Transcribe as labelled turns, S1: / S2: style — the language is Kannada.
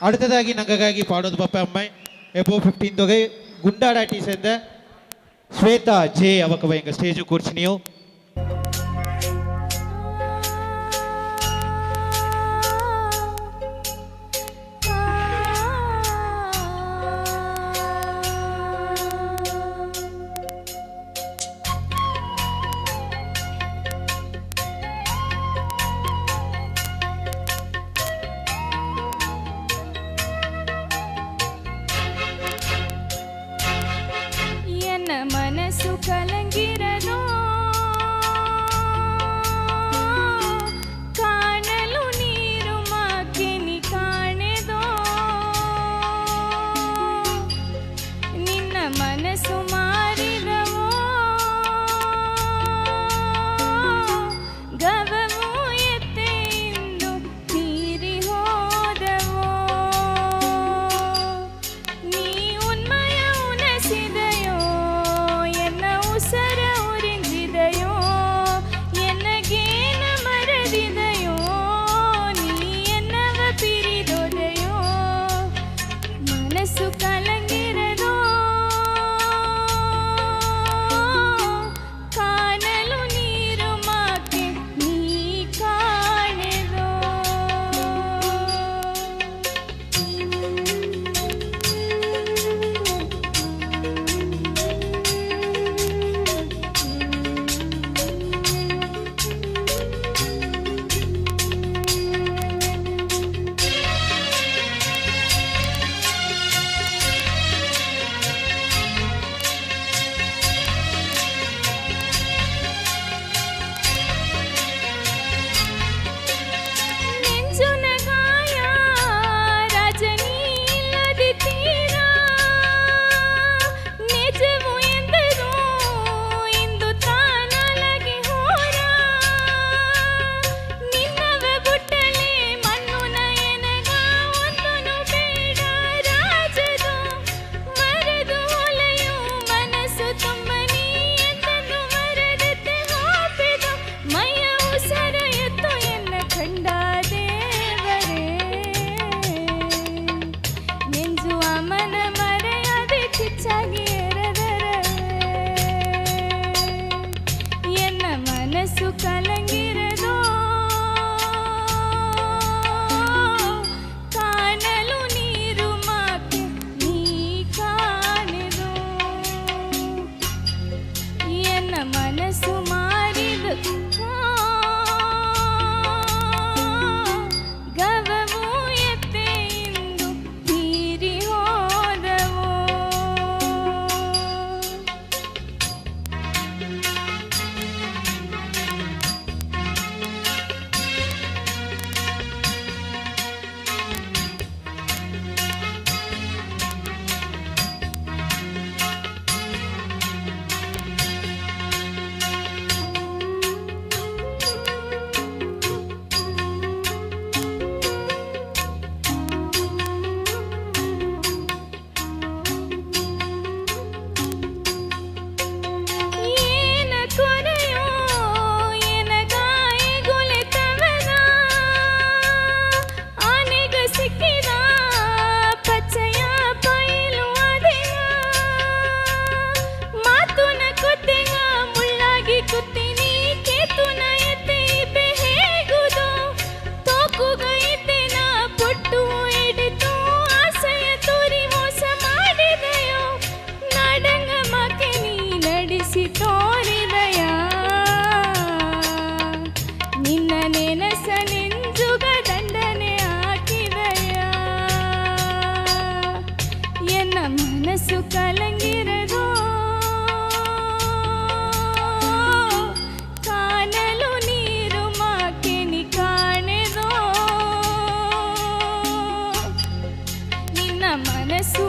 S1: அடுத்ததாகி நங்ககாகி பாடுவது பாப்பா அம்மை எபோ 15 தொகை குண்டாடாட்டி சேர்ந்த ஸ்வேதா ஜே அவக்கு எங்க ஸ்டேஜ் கூர்ச்சினியோ
S2: ಮನಸ್ಸು ಕಲಂಗಿರನೋ ಕಾಣಲು ನೀರು ಮಾಕೆನಿ ಕಾಣೆದೋ ನಿನ್ನ ಮನಸ್ಸು ಮಾರಿದವೋ ಗವವು ಎತ್ತೆಂದು ತೀರಿ ಹೋದವೋ ನೀ ಉನ್ಮಯ ಉನಸಿದಯೋ ಸರ ಉರಿಂದಿದೆಯೋ ಎನ್ನಗೇನ ಮರದಿದೆಯೋ ನೀ ಎನ್ನವ ಪಿರಿದೊದೆಯೋ ಮನಸ್ಸು ಕಲಂಗಿರದೋ ಕಾಣಲು ನೀರು ಮಾಕೆ ನೀ ಕಾಣೆದೋ ಕಲಂಗಿರದೋ ಕಾಣಲು ನೀರು ಮಾಕೆ ನೀ ಕಾಣೆದೋ ಎನ್ನ ಮನಸ್ಸು ಮಾರಿದ ಗವವು ಎತ್ತೆಂದು ತೀರಿ ಹೋದವೋ ತೋರಿದಯ ನಿನ್ನ ನೆನಸ ನೆಂಜುಗ ದಂಡನೆ ಹಾಕಿದಯ ಎನ್ನ ಮನಸ್ಸು ಕಲಂಗಿರದೋ ಕಾಣಲು ನೀರು ಮಾಕೆ ನೀ ಕಾಣೆದೋ ನಿನ್ನ ಮನಸ್ಸು